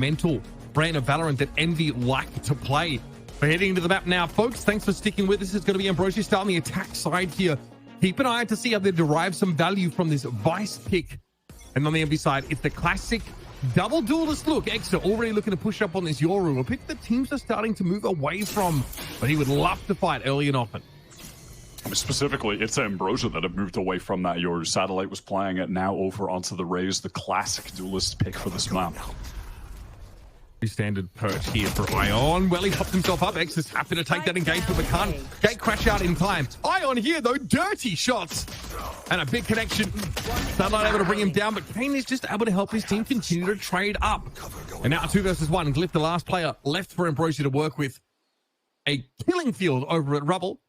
mental brand of Valorant that Envy like to play. We're heading into the map now, folks. Thanks for sticking with us. It's going to be Ambrosia start on the attack side here. Keep an eye out to see how they derive some value from this Vice pick. And on the Envy side, it's the classic double duelist look. Extra already looking to push up on this Yoru, a pick that teams are starting to move away from, but he would love to fight early and often. Specifically, it's Ambrosia that have moved away from that. Your Satellite was playing it, now over onto the Raze, the classic duelist pick for this map. Standard perch here for Ion. Well, he popped himself up. X is happy to take that engagement, but can't gate crash out in time. Ion here, though, dirty shots. And a big connection. Satellite able to bring him down, but Kane is just able to help his team continue to trade up. And now 2 versus 1. Glyph, the last player left for Ambrosia to work with. A killing field over at Rubble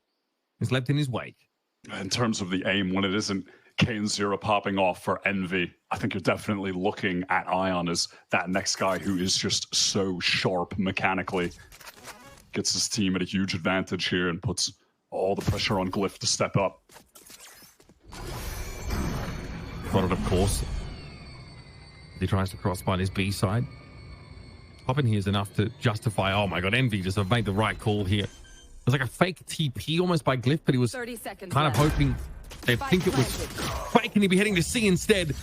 is left in his wake. In terms of the aim, when it isn't Kane0 popping off for Envy, I think you're definitely looking at Ion as that next guy who is just so sharp mechanically. Gets his team at a huge advantage here and puts all the pressure on Glyph to step up. Got it, of course. He tries to cross by his B side. Popping here is enough to justify. Oh my god, Envy just have made the right call here. It was like a fake TP almost by Glyph, but he was kind of hoping they'd think it was fake and he'd be heading to C instead.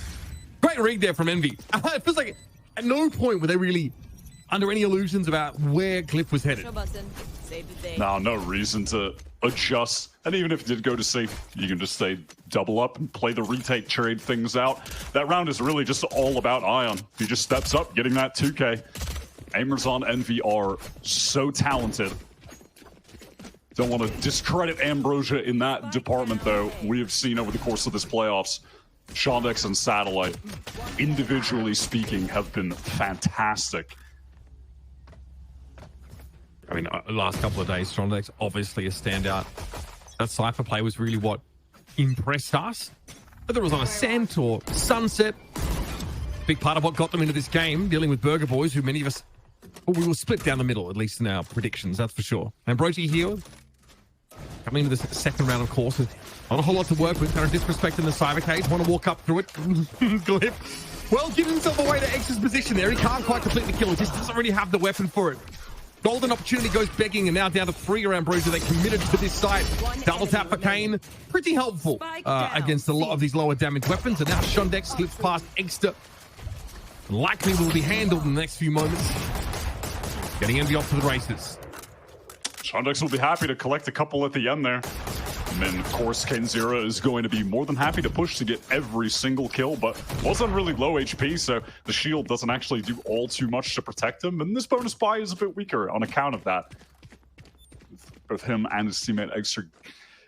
Great read there from Envy. It feels like at no point were they really under any illusions about where Glyph was headed. No reason to adjust. And even if you did go to safe, you can just stay double up and play the retake, trade things out. That round is really just all about Ion. He just steps up, getting that 2K. Aimers on Envy are so talented. Don't want to discredit Ambrosia in that department, though. We have seen over the course of this playoffs, Shondex and Satellite, individually speaking, have been fantastic. I mean, last couple of days, Shondex obviously a standout. That Cypher play was really what impressed us. Whether it was on Ascent or Sunset, big part of what got them into this game, dealing with Burger Boys, who many of us, well, we will split down the middle, at least in our predictions, that's for sure. Ambrosia here, coming into this second round, of course, with not a whole lot to work with. Kind of disrespecting the cyber cage. Want to walk up through it. Glyph, well, giving himself away to X's position there. He can't quite complete the kill. He just doesn't really have the weapon for it. Golden opportunity goes begging, and now down to 3 around Ambrosia. They committed to this site. Double tap for Kane. Pretty helpful against a lot of these lower damage weapons. And now Shondex slips past Exter. Likely will be handled in the next few moments. Getting Envy off to the races. Shondex will be happy to collect a couple at the end there. And then, of course, Kane0 is going to be more than happy to push to get every single kill, but was on really low HP, so the shield doesn't actually do all too much to protect him. And this bonus buy is a bit weaker on account of that. Both him and his teammate Extra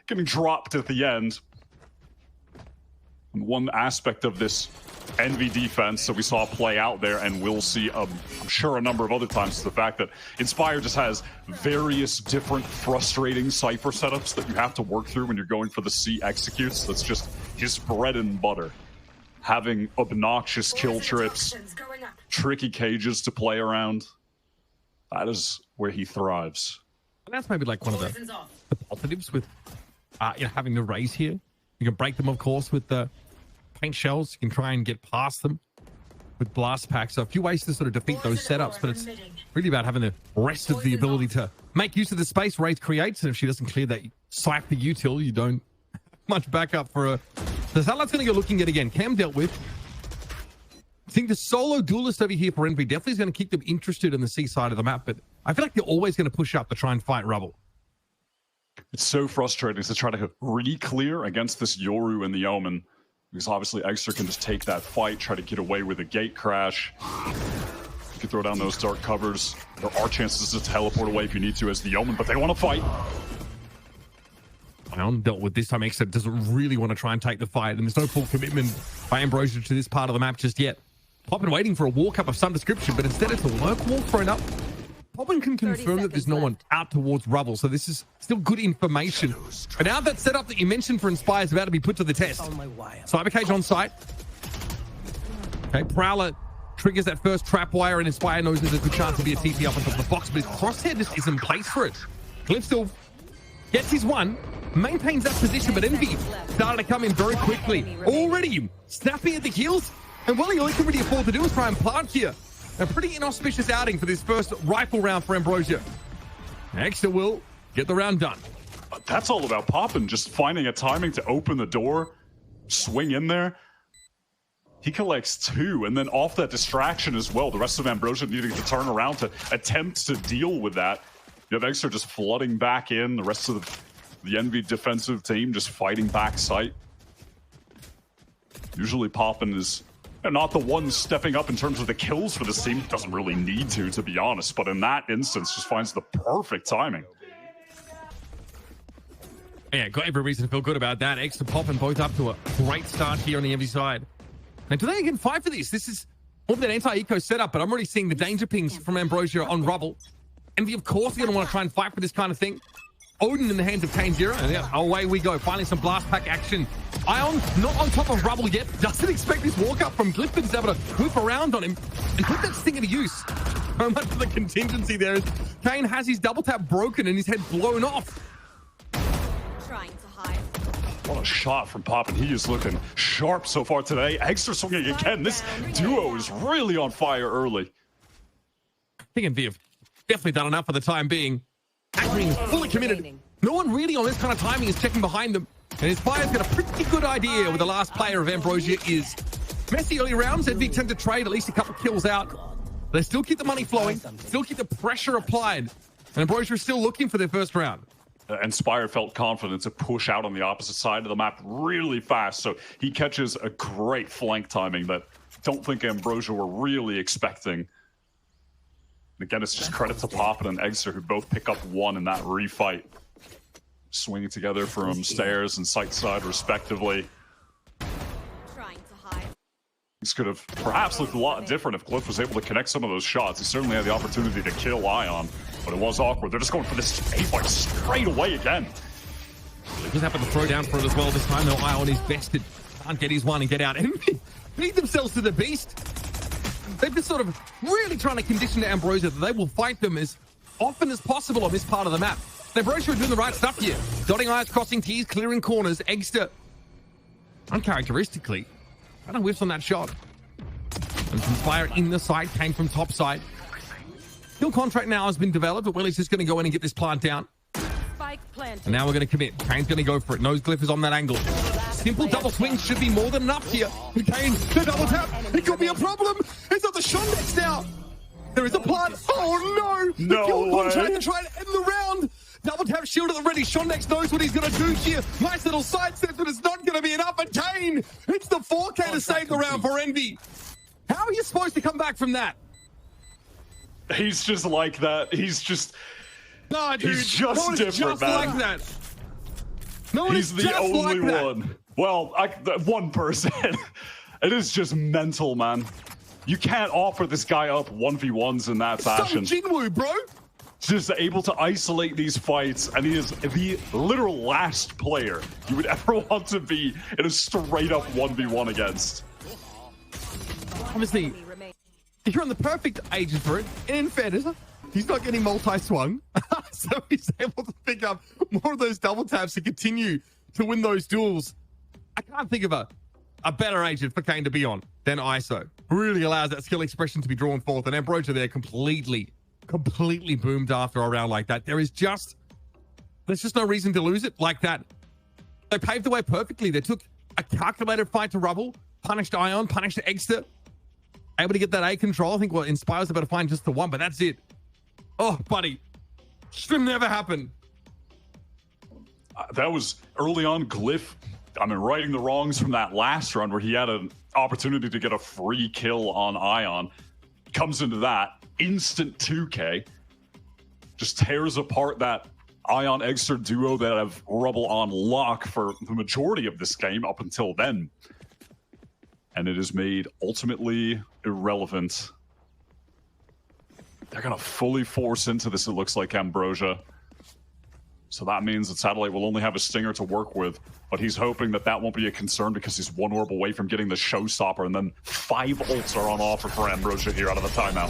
getting dropped at the end. And one aspect of this Envy defense that we saw play out there, and we'll see, I'm sure, a number of other times, is the fact that Inspire just has various different frustrating Cypher setups that you have to work through when you're going for the C executes. That's just his bread and butter. Having obnoxious kill trips, tricky cages to play around. That is where he thrives. And that's maybe like one of the positives with having the Raze here. You can break them, of course, with the paint shells. You can try and get past them with blast packs. So a few ways to sort of defeat those setups, but it's really about having the rest of the ability to make use of the space Raze creates. And if she doesn't clear that Cypher util, you don't have much backup for her. So Satellite's going to go looking at again. Cam dealt with. I think the solo duelist over here for Envy definitely is going to keep them interested in the C side of the map, but I feel like they're always going to push up to try and fight Rubble. It's so frustrating to try to re-clear against this Yoru and the Omen, because obviously Extra can just take that fight, try to get away with a gate crash. You can throw down those dark covers. There are chances to teleport away if you need to as the Omen, but they want to fight. Ion dealt with this time. Extra doesn't really want to try and take the fight, and there's no full commitment by Ambrosia to this part of the map just yet. Poppin waiting for a walk-up of some description, but instead it's a lurk wall thrown up. Poppin can confirm that there's no one out towards Rubble, so this is still good information. And now that setup that you mentioned for Inspire is about to be put to the test. Cyber cage on site. Okay, Prowler triggers that first trap wire, and Inspire knows there's a good chance to be a TP up on top of the box, but his crosshair just is in place for it. Glyph still gets his one, maintains that position, but Envy starting to come in very quickly. Already snapping at the heels, and well, all he can really afford to do is try and plant here. A pretty inauspicious outing for this first rifle round for Ambrosia. Extra will get the round done. That's all about Poppin, just finding a timing to open the door, swing in there. He collects 2, and then off that distraction as well, the rest of Ambrosia needing to turn around to attempt to deal with that. You have Extra just flooding back in, the rest of the Envy defensive team just fighting back sight. Usually Poppin is not the one stepping up in terms of the kills for this team. Doesn't really need to be honest, but in that instance just finds the perfect timing. Yeah, got every reason to feel good about that. Extra Poppin both up to a great start here on the Envy side. Now, do they again fight for this? This is all that anti-eco setup, but I'm already seeing the danger pings from Ambrosia on Rubble. Envy, of course, are going to want to try and fight for this kind of thing. Odin in the hands of Kane Zero, and yeah, away we go. Finally, some blast pack action. Ion not on top of Rubble yet. Doesn't expect this walk up from Glyph, but is able to whip around on him and put that stinger to use. So much for the contingency there. Kane has his double tap broken and his head blown off. Trying to hide. What a shot from Poppin. He is looking sharp so far today. Extra swinging again. This duo is really on fire early. I think Envy have definitely done enough for the time being. Acting is fully committed. No one really on this kind of timing is checking behind them. And Inspire's got a pretty good idea where the last player of Ambrosia is. Messy early rounds. Envy attempt to trade at least a couple kills out. They still keep the money flowing, still keep the pressure applied. And Ambrosia is still looking for their first round. Inspire felt confident to push out on the opposite side of the map really fast. So he catches a great flank timing that I don't think Ambrosia were really expecting. Again, it's just credit to Poppin and Exer, who both pick up 1 in that refight. Swinging together from stairs and sight side, respectively. Trying to hide. This could have perhaps looked a lot different if Glyph was able to connect some of those shots. He certainly had the opportunity to kill Ion, but it was awkward. They're just going for this A-fight straight away again. They just happened to throw down for it as well this time, though. Ion is bested. Can't get his one and get out. Envy beat themselves to the beast. They've been sort of really trying to condition to Ambrosia that they will fight them as often as possible on this part of the map. Ambrosia are doing the right stuff here. Dotting I's, crossing T's, clearing corners. Egster, uncharacteristically, kind of whiffs on that shot. And some fire in the side came from top side. Kill contract now has been developed, but Willie's just going to go in and get this plant down. Spike planted. And now we're going to commit. Kane's going to go for it. Knows Glyph is on that angle. Simple double swing should be more than enough here. Kane, the double tap. It could be a problem. It's not the Shondex now. There is a plant. Oh no! No the kill way. contract to try and end the round. Double tap shield at the ready. Shondex knows what he's going to do here. Nice little side step, but it's not going to be enough. And Kane, it's the 4K to save the round for Envy. How are you supposed to come back from that? He's just like that. He's just... No, dude. He's just no one different, just man. like that. No one He's is the just only like that. one. Well, one person. It is just mental, man. You can't offer this guy up 1v1s in that fashion. Some Jinwoo, bro. Just able to isolate these fights, and he is the literal last player you would ever want to be in a straight-up 1v1 against. Obviously, you're on the perfect agent for it. And in fairness, he's not getting multi-swung. So he's able to pick up more of those double taps to continue to win those duels. I can't think of a better agent for Kane to be on than ISO. Really allows that skill expression to be drawn forth. And Ambrosia there completely boomed after a round like that. There's just no reason to lose it like that. They paved the way perfectly. They took a calculated fight to Rubble, punished Ion, punished Egster, able to get that A control. I think what Inspire's about to find just the one, but that's it. Oh, buddy. Should never happen. That was early on. Glyph, righting the wrongs from that last run where he had an opportunity to get a free kill on Ion. Comes into that. Instant 2K. Just tears apart that Ion Egster duo that have Rubble on lock for the majority of this game up until then. And it is made ultimately irrelevant. They're going to fully force into this, it looks like, Ambrosia. So that means that Satellite will only have a stinger to work with, but he's hoping that that won't be a concern because he's one orb away from getting the showstopper, and then 5 ults are on offer for Ambrosia here out of the timeout.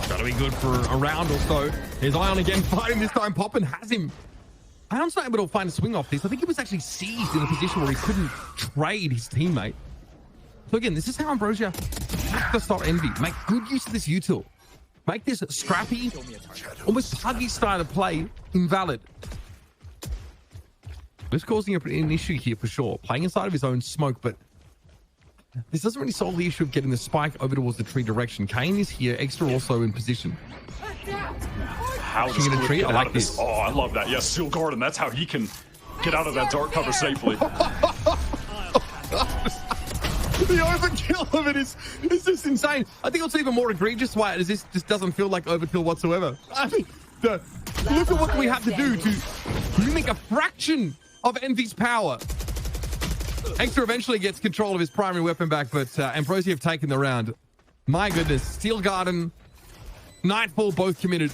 Gotta be good for a round or so. Here's Ion again fighting this time. Poppin has him. Ion's not able to find a swing off this. I think he was actually seized in a position where he couldn't trade his teammate. So again, this is how Ambrosia have to stop Envy. Make good use of this util. Make this scrappy, almost huggy style of play invalid. This causing an issue here for sure. Playing inside of his own smoke, but this doesn't really solve the issue of getting the spike over towards the tree direction. Kane is here, Extra also in position. How does Cliff Cliff get out like of this? this? Oh, I love that. Yes, Steel Garden. That's how he can get out of that dark cover safely. The overkill of it is just insane. I think what's even more egregious why it is this just doesn't feel like overkill whatsoever. I mean, look at what we have to do to mimic a fraction of Envy's power. Extra eventually gets control of his primary weapon back, but Ambrosia have taken the round. My goodness, Steel Garden, Nightfall both committed,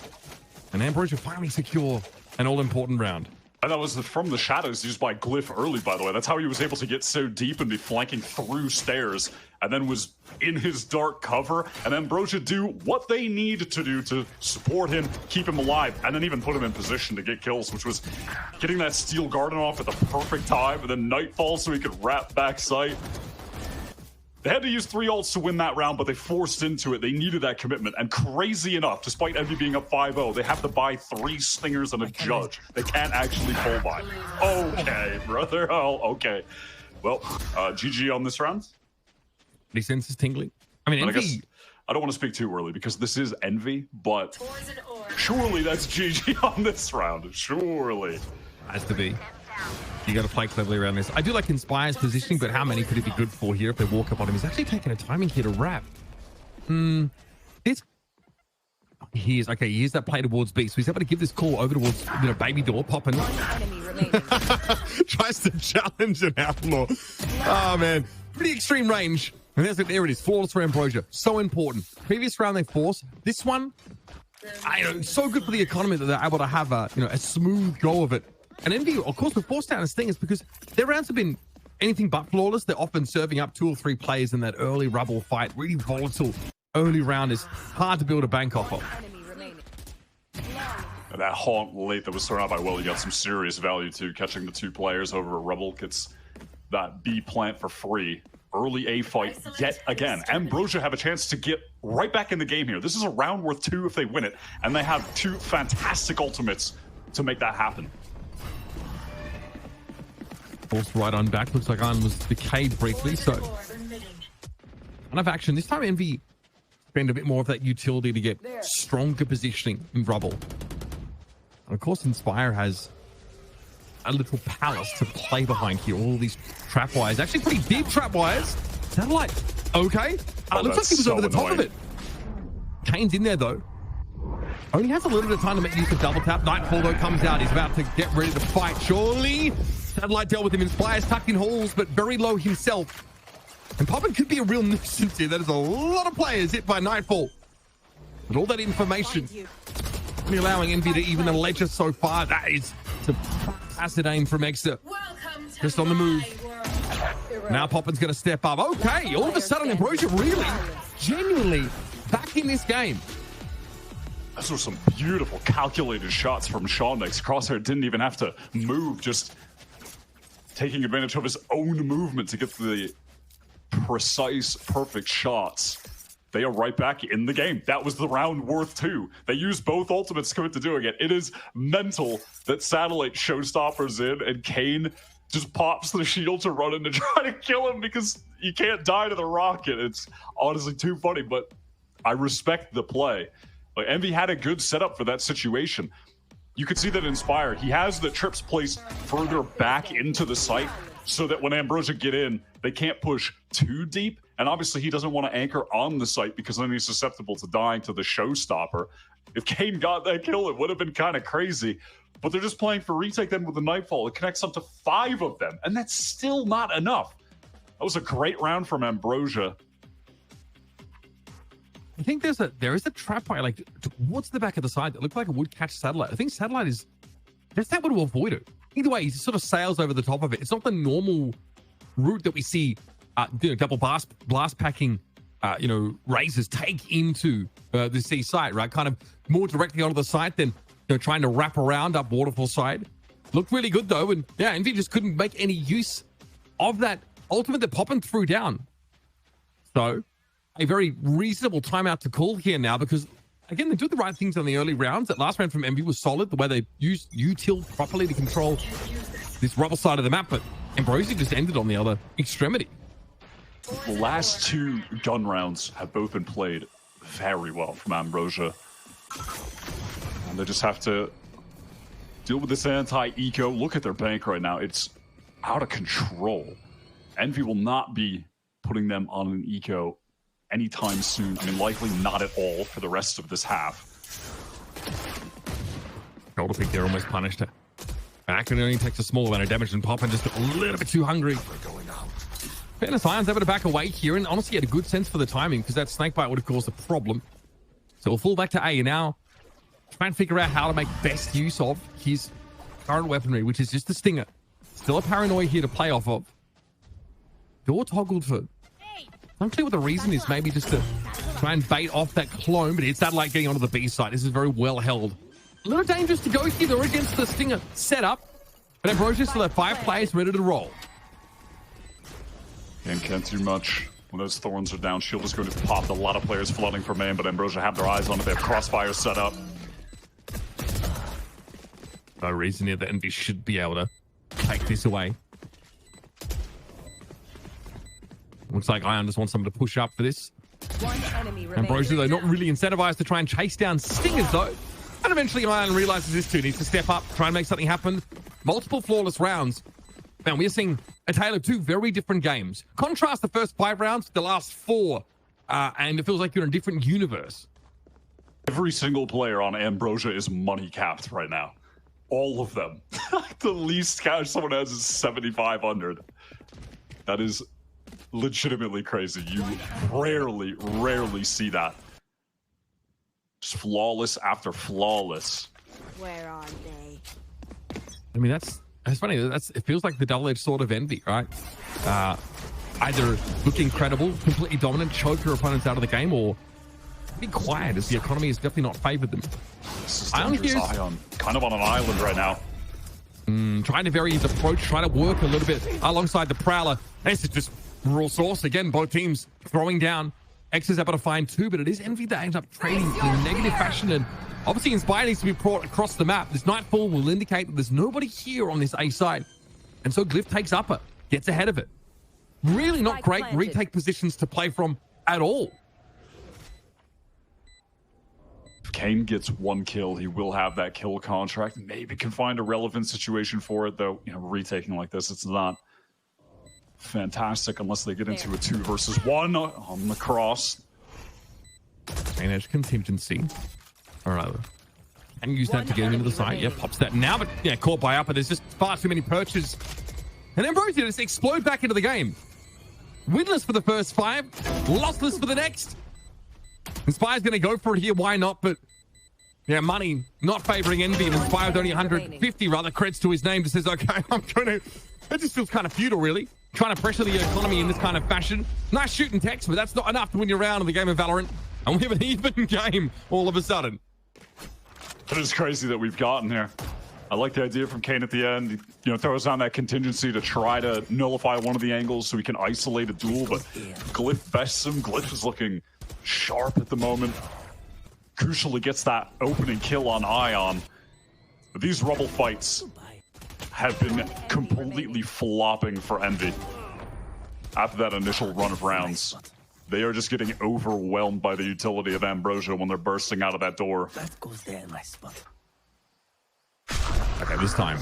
and Ambrosia finally secure an all-important round. And that was from the shadows used by Glyph early, by the way. That's how he was able to get so deep and be flanking through stairs, and then was in his dark cover, and Ambrosia do what they need to do to support him, keep him alive, and then even put him in position to get kills, which was getting that Steel Garden off at the perfect time, and then Nightfall so he could wrap back sight. They had to use 3 ults to win that round, but they forced into it. They needed that commitment. And crazy enough, despite Envy being up 5-0, they have to buy 3 stingers and a judge. They can't actually pull by. Okay, brother. Oh, okay. Well, GG on this round. Any senses tingling? I mean, Envy. I don't want to speak too early because this is Envy, but surely that's GG on this round. Surely. Has to be. You got to play cleverly around this. I do like Inspire's positioning, but how many could it be good for here if they walk up on him? He's actually taking a timing here to wrap. Here's that play towards B. So he's able to give this call over towards baby door popping. Tries to challenge an outlaw. Oh man, pretty extreme range. And there it is, flawless for Ambrosia. So important. Previous round they forced. This one, so good for the economy that they're able to have a smooth go of it. And Envy, of course, with forced down his thing is because their rounds have been anything but flawless. They're often serving up 2 or 3 players in that early rubble fight. Really volatile early round is hard to build a bank off of. And that haunt late that was thrown out by Will, you got some serious value too. Catching the 2 players over a rubble gets that B plant for free. Early A fight yet again. Ambrosia have a chance to get right back in the game here. This is a round worth 2 if they win it. And they have 2 fantastic ultimates to make that happen. Forced right on back. Looks like Iron was decayed briefly, so enough action. This time Envy spend a bit more of that utility to get stronger positioning in rubble. And of course Inspire has a little palace to play behind here. All these trap wires, actually pretty deep trap wires. Satellite, okay. Looks like he was over the top of it. Kane's in there though. Only has a little bit of time to make use of double tap. Nightfall though comes out. He's about to get ready to fight. Surely. Satellite dealt with him. Inspire's tucked in halls, but very low himself. And Poppin could be a real nuisance here. That is a lot of players hit by Nightfall. But all that information only allowing Envy to even allege us so far. That is a fantastic aim from Exeter. Just on the move. Now Poppin's going to step up. Okay, all of a sudden Ambrosia really, genuinely back in this game. Those were some beautiful calculated shots from Sean next. Crosshair didn't even have to move, just taking advantage of his own movement to get the precise, perfect shots. They are right back in the game. That was the round worth 2. They used both ultimates to commit to doing it. It is mental that Satellite showstoppers in and Kane just pops the shield to run in to try to kill him because you can't die to the rocket. It's honestly too funny, but I respect the play. Like, Envy had a good setup for that situation. You could see that Inspire, he has the trips placed further back into the site so that when Ambrosia get in, they can't push too deep. And obviously he doesn't want to anchor on the site because then he's susceptible to dying to the showstopper. If Kane got that kill, it would have been kind of crazy. But they're just playing for retake then with the Nightfall. It connects up to 5 of them, and that's still not enough. That was a great round from Ambrosia. I think there is a trap fire like towards the back of the side that looked like it would catch Satellite. I think Satellite is there's that way to avoid it. Either way, he sort of sails over the top of it. It's not the normal route that we see double blast packing razors take into the C site, right? Kind of more directly onto the site than trying to wrap around up Waterfall side. Looked really good though, and yeah, Envy just couldn't make any use of that ultimate that Poppin threw down. So a very reasonable timeout to call here now because, again, they did the right things on the early rounds. That last round from MB was solid, the way they used util properly to control this rubble side of the map, but Ambrosia just ended on the other extremity. The last two gun rounds have both been played very well from Ambrosia. And they just have to deal with this anti-eco. Look at their bank right now. It's out of control. Envy will not be putting them on an eco anytime soon. I mean, likely not at all for the rest of this half. Shoulder pick there, almost punished it. Back and only takes a small amount of damage, and Poppin just a little bit too hungry. Fairness, Ion's able to back away here, and honestly had a good sense for the timing because that snake bite would have caused a problem. So we'll fall back to A now. Try and figure out how to make best use of his current weaponry, which is just the Stinger. Still a paranoia here to play off of. Door toggled for unclear what the reason is. Maybe just to try and bait off that clone, but it's Satellite getting onto the B side. This is very well held. A little dangerous to go here. They're against the Stinger setup, but Ambrosia still have 5 players ready to roll. And can't do much. When those thorns are down, shield is going to pop. A lot of players flooding for main, but Ambrosia have their eyes on it. They have crossfire set up. No reason here that Envy should be able to take this away. Looks like Ion just wants someone to push up for this. One enemy Ambrosia, though, remains. not really incentivized to try and chase down Stingers, though. And eventually Ion realizes this too needs to step up, try and make something happen. Multiple flawless rounds. Man, we're seeing a tale of 2 very different games. Contrast the first 5 rounds with the last 4, and it feels like you're in a different universe. Every single player on Ambrosia is money capped right now. All of them. The least cash someone has is 7,500. That is legitimately crazy. You rarely see that. Just flawless after flawless. Where are they? I mean, that's funny. It feels like the double-edged sword of Envy, right? Either look incredible, completely dominant, choke your opponents out of the game, or be quiet as the economy has definitely not favored them. This is dangerous. Ion kind of on an island right now. Trying to vary his approach, trying to work a little bit alongside the Prowler. This is just raw source. Again, both teams throwing down. X is able to find 2, but it is Envy that ends up trading in a negative fashion. And obviously, Inspire needs to be brought across the map. This Nightfall will indicate that there's nobody here on this A side. And so Glyph takes upper, gets ahead of it. Really not great retake positions to play from at all. If Kane gets 1 kill, he will have that kill contract. Maybe can find a relevant situation for it, though. You know, retaking like this, it's not fantastic unless they get into a 2 versus 1 on the cross. Manage contingency. All right. And use that to get him into the site. Yeah, pops that now, but yeah, caught by upper. There's just far too many perches. And Ambrosia just explode back into the game. Winless for the first 5, lossless for the next. Inspire's going to go for it here. Why not? But yeah, money not favoring Envy, and Inspire's only 150 rather. Creds to his name. Just says, okay, I'm going to. It just feels kind of futile, really. Trying to pressure the economy in this kind of fashion. Nice shooting text, but that's not enough to win your round in the game of Valorant. And we have an even game all of a sudden. It is crazy that we've gotten here. I like the idea from Kane at the end. You know, throws on that contingency to try to nullify one of the angles so he can isolate a duel, but Glyph bests him. Glyph is looking sharp at the moment. Crucially gets that opening kill on Ion. But these rubble fights have been completely flopping for Envy. After that initial run of rounds, they are just getting overwhelmed by the utility of Ambrosia when they're bursting out of that door. That goes there in my spot. Okay, this time,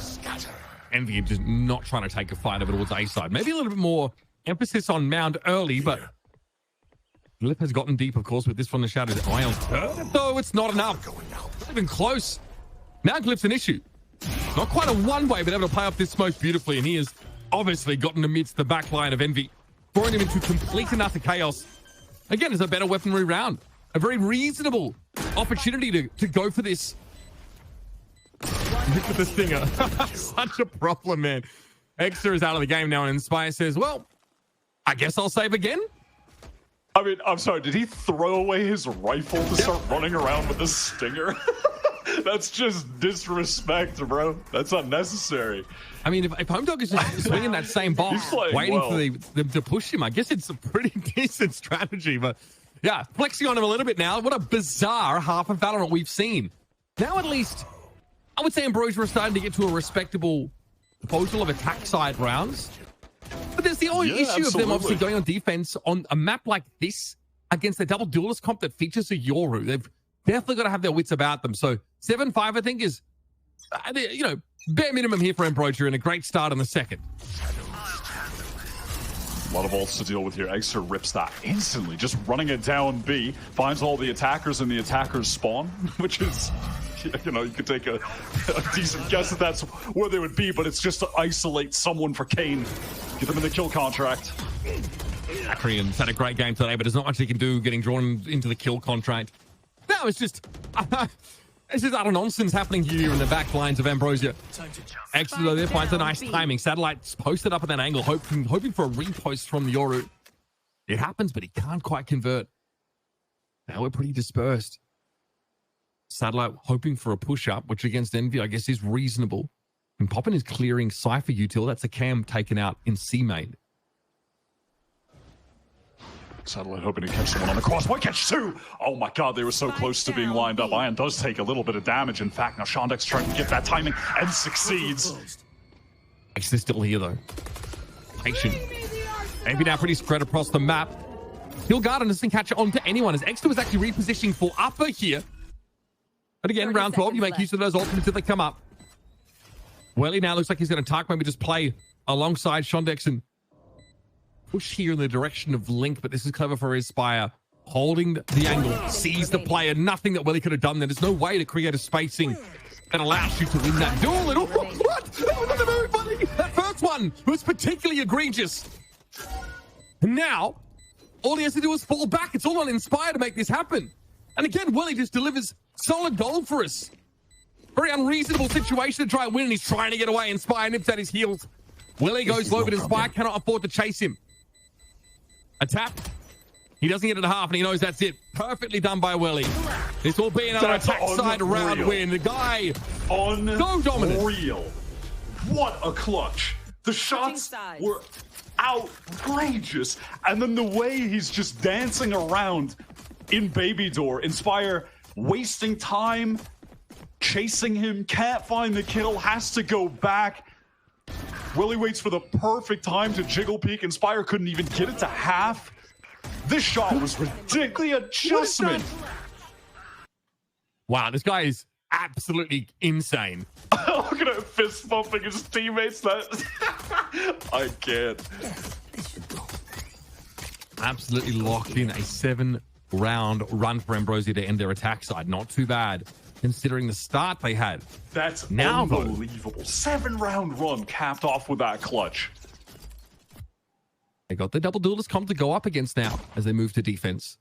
Envy just not trying to take a fight over towards A side. Maybe a little bit more emphasis on Mound early, but Lip has gotten deep, of course, with this from the shadows. Ion's turn, though it's not enough. Not even close. Now Glyph's an issue. Not quite a one-way, but able to play off this smoke beautifully, and he has obviously gotten amidst the back line of Envy, throwing him into complete and utter chaos. Again, it's a better weaponry round. A very reasonable opportunity to go for this. Look at the Stinger. Such a problem, man. Extra is out of the game now, and Inspire says, well, I guess I'll save again. I mean, I'm sorry, did he throw away his rifle to start running around with the Stinger? That's just disrespect, bro. That's unnecessary. I mean, if Home Dog is just swinging that same box, waiting for them to push him, I guess it's a pretty decent strategy, but Yeah, flexing on him a little bit now. What a bizarre half of Valorant we've seen. Now at least, I would say Ambrosia are starting to get to a respectable proposal of attack side rounds. But there's the only issue of them obviously going on defense on a map like this against a double duelist comp that features a Yoru. They've definitely got to have their wits about them. So 7-5, I think, is, you know, bare minimum here for Ambrosia and a great start in the second. A lot of ults to deal with here. Exeter rips that instantly, just running it down B, finds all the attackers in the attackers spawn, which is, you know, you could take a decent guess that that's where they would be, but it's just to isolate someone for Kane, get them in the kill contract. Korean's had a great game today, but there's not much he can do getting drawn into the kill contract. No, it's just, it's just utter nonsense happening here in the back lines of Ambrosia. Exeter, though, there finds a nice timing. Satellite's posted up at that angle, hoping for a repost from the Yoru. It happens, but he can't quite convert. Now we're pretty dispersed. Satellite hoping for a push-up, which against Envy, I guess, is reasonable. And Poppin is clearing Cypher util. That's a cam taken out in C main. Satellite hoping to catch someone on the cross. Point catch two! Oh my god, they were so close to being lined up. Ion does take a little bit of damage. In fact, now Shondex trying to get that timing and succeeds. Exeter still here, though. Patient. Envy now pretty spread across the map. Hill Garden doesn't catch on to anyone as Exeter was actually repositioning for upper here. But again, round 12, you make use of those ultimates if they come up. Welly now looks like he's going to tuck, maybe just play alongside Shondex and push here in the direction of Link, but this is clever for Inspire. Holding the angle, sees the player. Nothing that Welly could have done there. There's no way to create a spacing that allows you to win that duel. And what? That was very funny. That first one was particularly egregious. And now, all he has to do is fall back. It's all on Inspire to make this happen. And again, Welly just delivers solid gold for us. Very unreasonable situation to try and win, and he's trying to get away. Inspire nips at his heels. Welly goes low, but Inspire cannot afford to chase him. A tap. He doesn't get it at half, and he knows that's it. Perfectly done by Welly. This will be another attack side round win. The guy so dominant. Unreal. What a clutch. The shots were outrageous. And then the way he's just dancing around in Baby Door. Inspire wasting time, chasing him, can't find the kill, has to go back. Willie waits for the perfect time to jiggle peek. Inspire couldn't even get it to half. This shot was ridiculous. The adjustment. Wow, this guy is absolutely insane. Look at him fist bumping his teammates. That I can't. Absolutely locked in a 7-round run for Ambrosia to end their attack side. Not too bad, considering the start they had. That's now unbelievable. 7-round run capped off with that clutch. They got the double duelist comp to go up against now as they move to defense.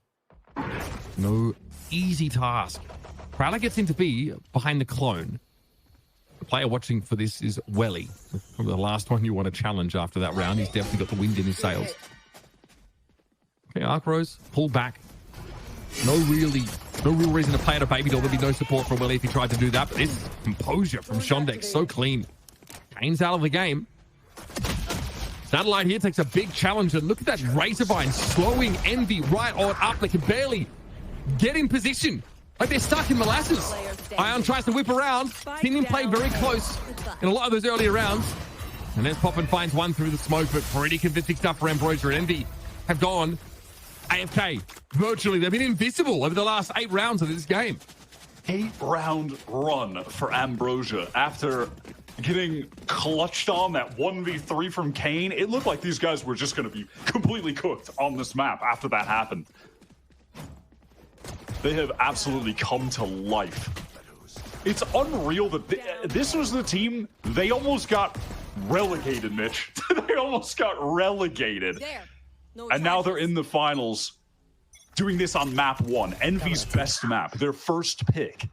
No easy task. Prowler gets into B behind the clone. The player watching for this is Welly. Probably the last one you want to challenge after that round. He's definitely got the wind in his sails. Okay, Arc Rose, pull back. No real reason to play at a Baby Doll. There'd be no support from Welly if he tried to do that. But this composure from Shondex, so clean. Kane's out of the game. Satellite here takes a big challenge, and look at that Razorvine slowing Envy right on up. They can barely get in position. Like they're stuck in molasses. Ion tries to whip around. Seen him play very close in a lot of those earlier rounds. And then Poppin finds one through the smoke, but pretty convincing stuff for Ambrosia. And Envy have gone AFK. Virtually, they've been invisible over the last 8 rounds of this game. 8-round run for Ambrosia after getting clutched on that 1v3 from Kane. It looked like these guys were just going to be completely cooked on this map after that happened. They have absolutely come to life. It's unreal that this was the team, they almost got relegated, Mitch. They almost got relegated. And now they're in the finals doing this on map 1, Envy's best map, their first pick.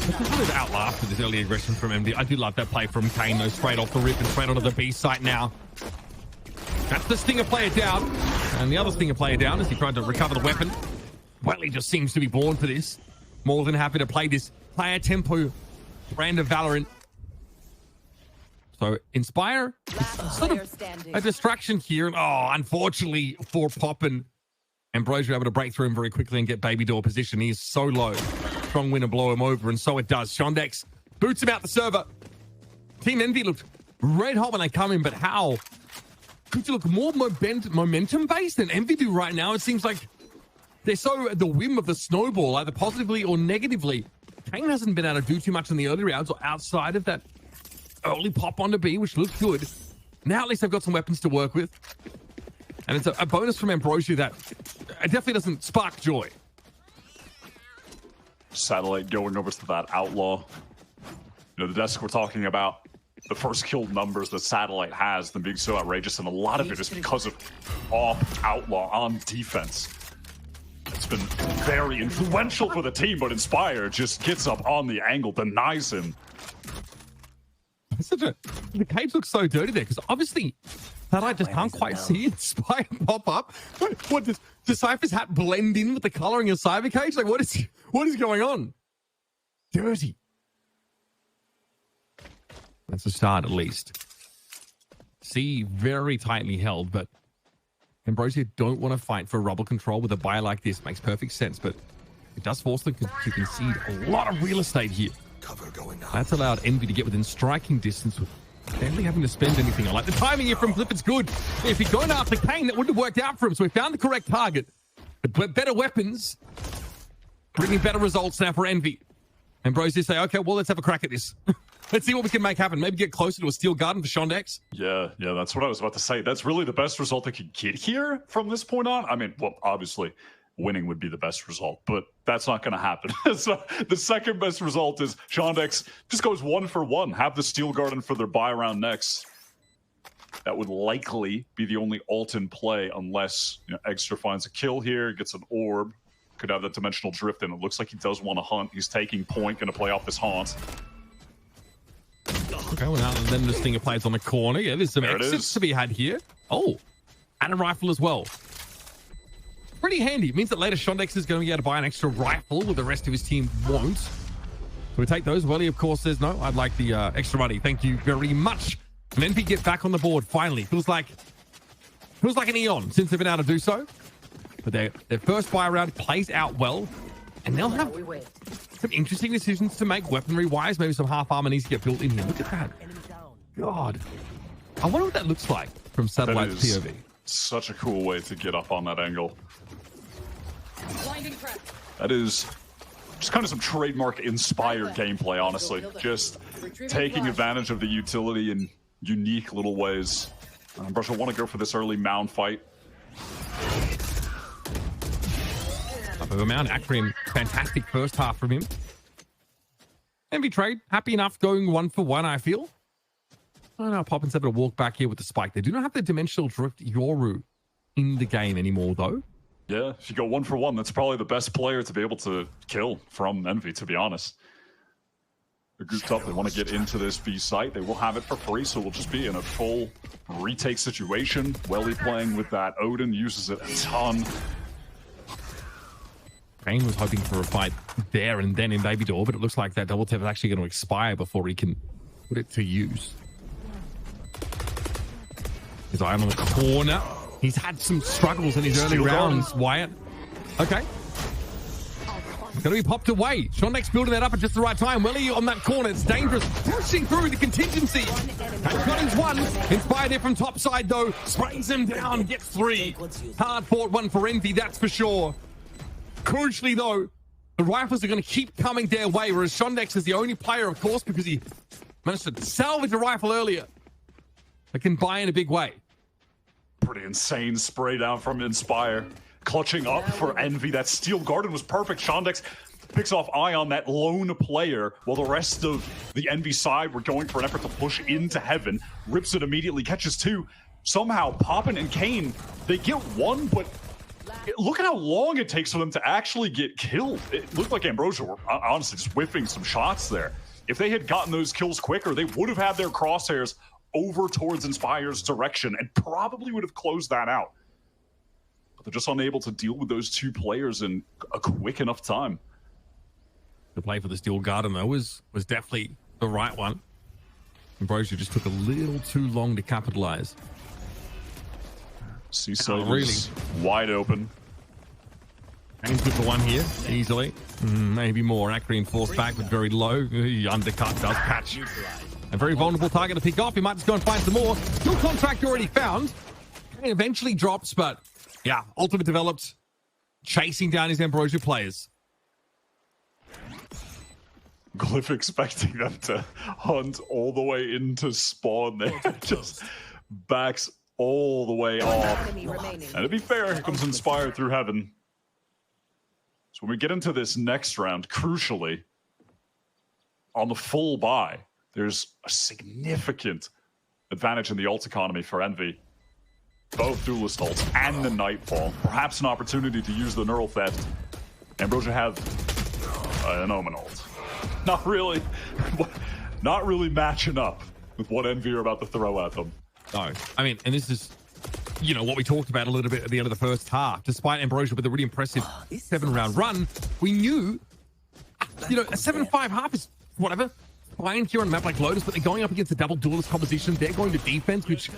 This was outlasted, this early aggression from MD. I do love that play from Kane, though, straight off the rip and straight onto the B site now. That's the Stinger player down. And the other Stinger player down as he tried to recover the weapon. Welly just seems to be born for this. More than happy to play this player tempo brand of Valorant. So Inspire, it's sort of a distraction here. And unfortunately for Poppin, Ambrosia able to break through him very quickly and get baby door position. He is so low. Strong win and blow him over, and so it does. Shondex boots him out the server. Team Envy looked red hot when they come in, but how could you look more momentum-based than Envy do right now? It seems like they're so at the whim of the snowball, either positively or negatively. Kane hasn't been able to do too much in the early rounds or outside of that early pop onto B, which looked good. Now at least they've got some weapons to work with. And it's a bonus from Ambrosia that definitely doesn't spark joy. Satellite going over to that outlaw. You know, the desk we're talking about, the first kill numbers that Satellite has, them being so outrageous, and a lot of it is because of off outlaw on defense. It's been very influential for the team, but Inspire just gets up on the angle, denies him. The cage looks so dirty there, because obviously Satellite just can't quite see Inspire pop up. What does Cypher's hat blend in with the coloring of Cyber Cage? Like, what is going on? Dirty. That's a start, at least. C very tightly held, but Ambrosia don't want to fight for rubble control with a buy like this. Makes perfect sense, but it does force them to concede a lot of real estate here. Cover going up. That's allowed Envy to get within striking distance with barely having to spend anything. I like the timing here from Flip. It's good. If he'd gone after Kane, that wouldn't have worked out for him. So he found the correct target. But better weapons, bringing better results now for Envy. Ambrosia say, okay, well, let's have a crack at this. Let's see what we can make happen. Maybe get closer to a steel garden for Shondex. Yeah, that's what I was about to say. That's really the best result they could get here from this point on. I mean, well, obviously, winning would be the best result, but that's not going to happen. So the second best result is Shondex just goes 1 for 1. Have the steel garden for their buy round next. That would likely be the only ult in play unless Extra finds a kill here, gets an orb, could have that dimensional drift in. It looks like he does want to hunt. He's taking point, going to play off this haunt. Okay, well, now then the Stinger plays on the corner. Yeah, there's some exits to be had here. Oh, and a rifle as well. Pretty handy. It means that later Shondex is going to be able to buy an extra rifle where the rest of his team won't. So we take those. Welly, of course, says, no, I'd like the extra money. Thank you very much. And Envy get back on the board, finally. Feels like an eon since they've been able to do so. But their first buy round plays out well. And they'll have some interesting decisions to make weaponry-wise. Maybe some half armor needs to get built in here. Look at that. God. I wonder what that looks like from Satellite's POV. Such a cool way to get up on that angle. That is just kind of some trademark inspired gameplay, honestly. Just taking advantage of the utility in unique little ways. Brush will want to go for this early mound fight. Up of a mound, Akrim, fantastic first half from him. Envy trade, happy enough going 1 for 1, I feel. I don't know, Poppins able to walk back here with the spike. They do not have the dimensional drift Yoru in the game anymore, though. Yeah, if you go 1 for 1, that's probably the best player to be able to kill from Envy, to be honest. They're grouped up. They want to get into this B site. They will have it for free, so we'll just be in a full retake situation. Welly playing with that Odin, uses it a ton. Kane was hoping for a fight there and then in Baby Door, but it looks like that double tap is actually going to expire before he can put it to use. His eye on the corner. He's had some struggles in his early rounds, Wyatt. Okay. It's going to be popped away. Shondex building that up at just the right time. Welly on that corner. It's dangerous. Pushing through the contingency. Has got his one. Inspired there from top side, though. Sprays him down. Gets 3. Hard fought one for Envy, that's for sure. Crucially, though, the rifles are going to keep coming their way, whereas Shondex is the only player, of course, because he managed to salvage a rifle earlier, that can buy in a big way. Pretty insane spray down from Inspire. Clutching up for Envy. That Steel Garden was perfect. Shondex picks off Ion, that lone player, while the rest of the Envy side were going for an effort to push into heaven. Rips it immediately, catches 2. Somehow, Poppin and Kane, they get 1, but look at how long it takes for them to actually get killed. It looked like Ambrosia were honestly just whiffing some shots there. If they had gotten those kills quicker, they would have had their crosshairs over towards Inspire's direction and probably would have closed that out. But they're just unable to deal with those 2 players in a quick enough time. The play for the Steel Garden, though, was definitely the right one. Ambrosia just took a little too long to capitalize. Seaside really wide open. Aims good for one here, easily. Maybe more. Acrian forced back, but very low. Undercut does catch. A very vulnerable target to pick off. He might just go and find some more. Kill contract already found. It eventually drops, but yeah, ultimate developed, chasing down his Ambrosia players. Glyph expecting them to hunt all the way into spawn there. Just backs all the way off. And to be fair, here comes Inspired through heaven. So when we get into this next round, crucially, on the full buy, there's a significant advantage in the ult economy for Envy. Both Duelist ults and the Nightfall. Perhaps an opportunity to use the Neural Theft. Ambrosia have an Omen ult. Not really matching up with what Envy are about to throw at them. No, I mean, and this is, you know, what we talked about a little bit at the end of the first half. Despite Ambrosia with a really impressive 7-round run, we knew, you know, a 7-5 half is whatever. Fine here on a map like Lotus, but they're going up against a double duelist composition. They're going to defense, which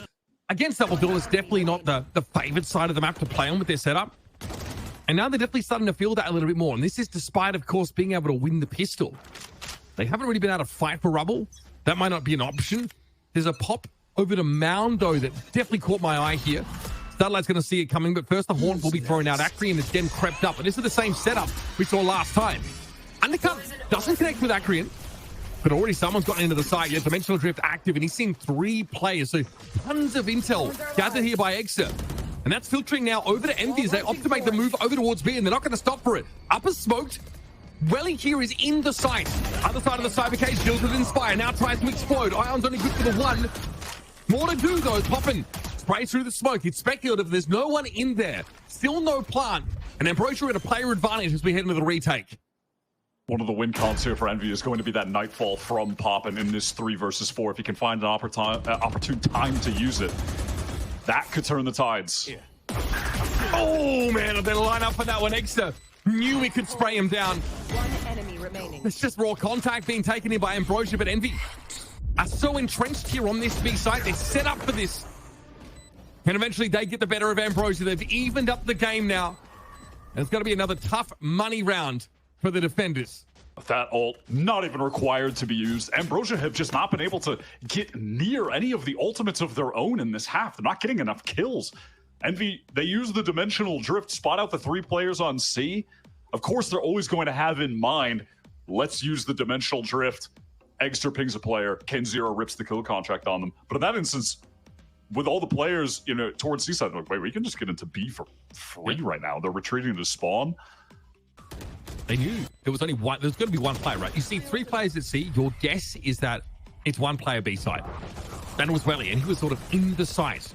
against double duelists, definitely not the favored side of the map to play on with their setup. And now they're definitely starting to feel that a little bit more. And this is despite, of course, being able to win the pistol. They haven't really been able to fight for rubble. That might not be an option. There's a pop over to Mound, though, that definitely caught my eye here. Starlight's going to see it coming, but first the Horn will be thrown out. Acrian has then crept up, and this is the same setup we saw last time. Undercut doesn't connect with Acrian, but already someone's gotten into the site. Yeah, Dimensional Drift active, and he's seen 3 players, so tons of intel gathered here by Exer. And that's filtering now over to Envy as they opt to make the move over towards B, and they're not going to stop for it. Upper smoked. Welly here is in the site. Other side of the cyber cage deals with Inspire. Now tries to explode. Ion's only good for the 1. More to do, though. Poppin sprays through the smoke. It's speculative. There's no one in there. Still no plant. And Ambrosia at a player advantage as we head into the retake. One of the win cons here for Envy is going to be that Nightfall from Poppin in this 3 versus 4. If he can find an opportune time to use it, that could turn the tides. Yeah. Oh, man. They line up for that one. Extra knew we could spray him down. 1 enemy remaining. It's just raw contact being taken in by Ambrosia, but Envy are so entrenched here on this B site. They're set up for this. And eventually they get the better of Ambrosia. They've evened up the game now. And it's going to be another tough money round for the defenders. That ult not even required to be used. Ambrosia have just not been able to get near any of the ultimates of their own in this half. They're not getting enough kills. Envy, they use the Dimensional Drift, spot out the 3 players on C. Of course, they're always going to have in mind, let's use the Dimensional Drift. Eggster pings a player, Ken0 rips the kill contract on them. But in that instance, with all the players, you know, towards C side, they're like, wait, we can just get into B for free right now. They're retreating to spawn. They knew there was only one. There's going to be 1 player, right? You see 3 players at C. Your guess is that it's 1 player B side. And it was Welly, and he was sort of in the site,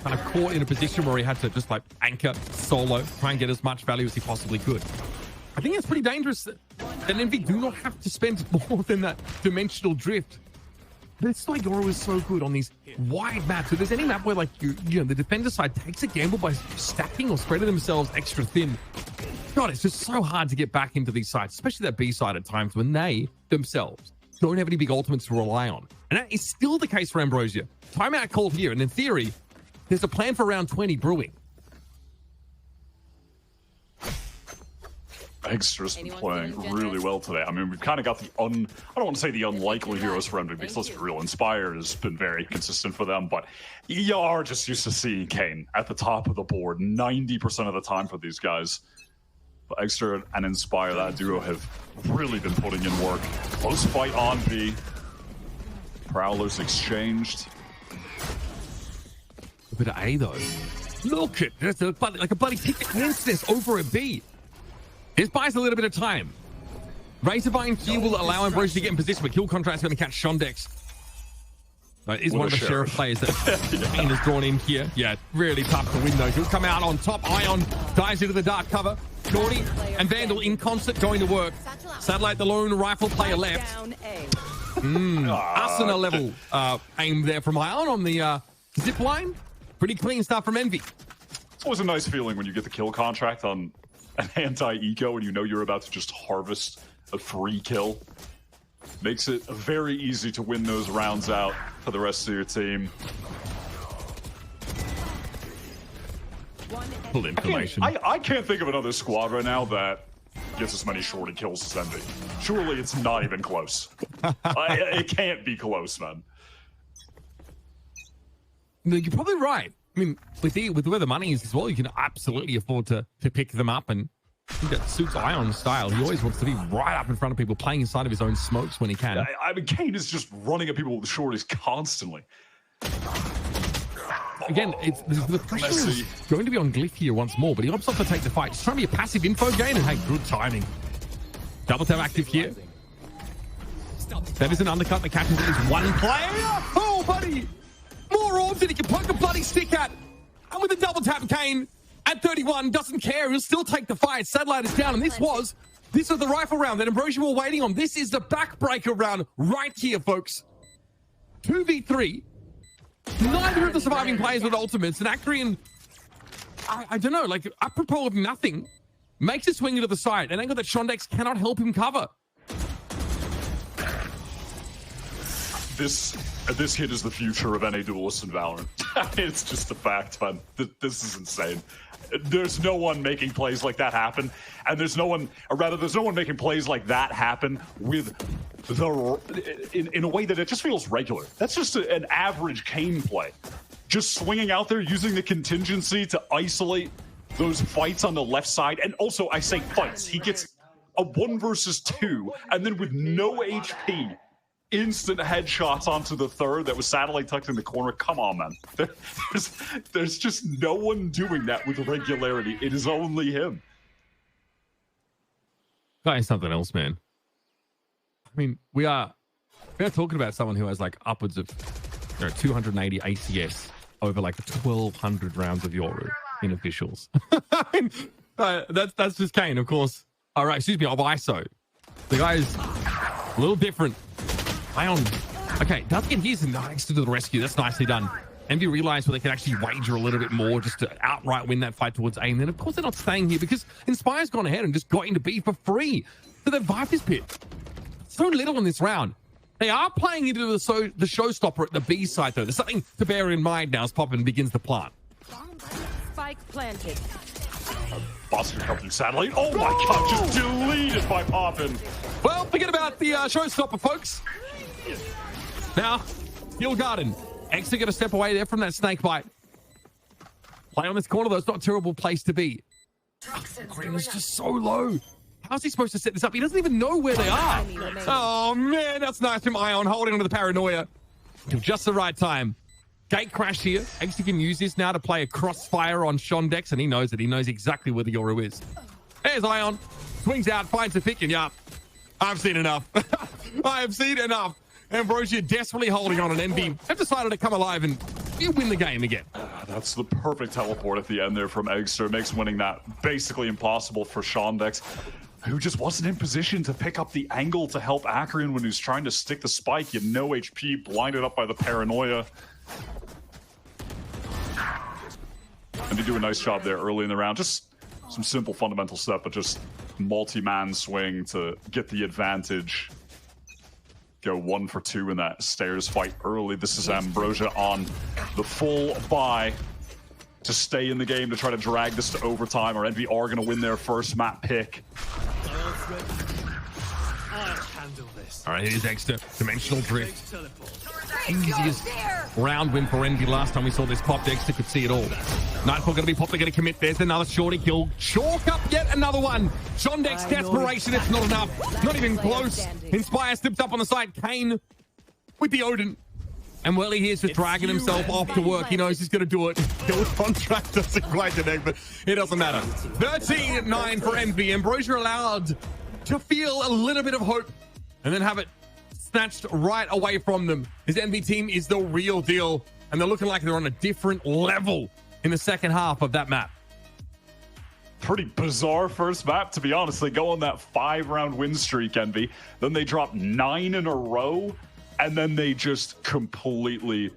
kind of caught in a position where he had to just like anchor solo, try and get as much value as he possibly could. I think it's pretty dangerous that Envy do not have to spend more than that Dimensional Drift. But it's like Yoro is so good on these wide maps. If there's any map where like you know the defender side takes a gamble by stacking or spreading themselves extra thin, God, it's just so hard to get back into these sites, especially that B side at times when they themselves don't have any big ultimates to rely on. And that is still the case for Ambrosia. Timeout called here, and in theory, there's a plan for round 20 brewing. Eggster's been playing really well today. I mean, we've kind of got the I don't want to say the unlikely heroes for Envy, because let's be real, Inspire has been very consistent for them, but you are just used to seeing Kane at the top of the board 90% of the time for these guys. But Eggster and Inspire, that duo, have really been putting in work. Close fight on B. Prowlers exchanged. A bit of A, though. Look at this, like a bloody picket fence over a B. This buys a little bit of time. Razorvine here will allow Ambrosia to get in position, but kill contract's going to catch Shondex. Is one of the Sheriff players that Kane has drawn in here. Yeah, really tough to win, though. He'll come out on top. Ion dives into the dark cover. Naughty and Vandal in concert going to work. Satellite, the lone rifle player left. Arsenal level aim there from Ion on the zip line. Pretty clean stuff from Envy. It's always a nice feeling when you get the kill contract on an anti-eco and you know you're about to just harvest a free kill. Makes it very easy to win those rounds out for the rest of your team. Full information. I can't think of another squad right now that gets as many shorty kills as Envy. Surely it's not even close. It can't be close, man. No, you're probably right. I mean, with where the money is as well, you can absolutely afford to pick them up, and I think that suits Ion's style. He always wants to be right up in front of people, playing inside of his own smokes when he can. I mean, Kane is just running at people with the shorties constantly. Again, the pressure is going to be on Glyph here once more, but he opts not to take the fight. He's trying to be a passive info gain, and hey, good timing. Double tap active here. That is an undercut. The captain is one player. Oh, buddy! More orbs that he can poke a bloody stick at. And with a double tap, Kane at 31 doesn't care. He'll still take the fight. Satellite is down, and this was the rifle round that Ambrosia were waiting on. This is the backbreaker round right here, folks. 2v3. Neither of the surviving players with ultimates, and Actrian, I don't know, like, apropos of nothing, makes a swing into the side, an angle that Shondex cannot help him cover. This hit is the future of NA duelists in Valorant. It's just a fact, man. This is insane. There's no one making plays like that happen, and there's no one making plays like that happen with in a way that it just feels regular. That's just an average Kane play. Just swinging out there, using the contingency to isolate those fights on the left side. And also, I say fights. He gets a 1 versus 2, and then with no HP, instant headshots onto the third that was satellite tucked in the corner. Come on, man. There's just no one doing that with regularity. It is only him. That is something else, man. I mean, we are talking about someone who has like upwards of 280 ACS over like 1,200 rounds of Yoru in officials. That's just Kane, of course. All right, excuse me, of ISO. The guy is a little different. Ion, okay, does get his next to the rescue. That's nicely done. MD realized where they can actually wager a little bit more just to outright win that fight towards A. And then, of course, they're not staying here because Inspire's gone ahead and just got into B for free. So they've vibed this pit. So little in this round. They are playing into the showstopper at the B side, though. There's something to bear in mind now as Poppin begins to plant. Spike planted. Boston Company satellite. Oh my god, just deleted by Poppin. Well, forget about the showstopper, folks. Now, Hill Garden. Extra going to step away there from that snake bite. Play on this corner, though. It's not a terrible place to be. Green is just so low. How's he supposed to set this up? He doesn't even know where they are. Oh, man, that's nice from Ion holding onto the paranoia till just the right time. Gate crash here. Extra can use this now to play a crossfire on Shondex, and he knows it. He knows exactly where the Yoru is. There's Ion. Swings out, finds the pick, and yeah, I've seen enough. I have seen enough. Ambrosia desperately holding on, and Envy have decided to come alive and win the game again. That's the perfect teleport at the end there from Eggster. Makes winning that basically impossible for Shondex, who just wasn't in position to pick up the angle to help Acarian when he was trying to stick the spike. He had no HP, blinded up by the paranoia. And they do a nice job there early in the round. Just some simple fundamental stuff, but just multi-man swing to get the advantage. Go 1 for 2 in that stairs fight early. This is Ambrosia on the full buy to stay in the game, to try to drag this to overtime. Or Envy are going to win their first map pick. All right, it is Extra. Dimensional drift. Easiest round win for Envy. Last time we saw this pop, Dexter could see it all. Nightfall going to be popped. They're going to commit. There's another shorty kill. Chalk up yet another one. Shondex desperation. It's not enough. Not even close. Inspire slips up on the side. Kane with the Odin. And Welly here's just dragging himself off to work. He knows he's going to do it. Kill contract doesn't quite connect, but it doesn't matter. 13-9 for Envy. Ambrosia allowed to feel a little bit of hope and then have it snatched right away from them. His Envy team is the real deal, and they're looking like they're on a different level in the second half of that map. Pretty bizarre first map, to be honest. They go on that 5-round win streak, Envy. Then they drop 9 in a row, and then they just completely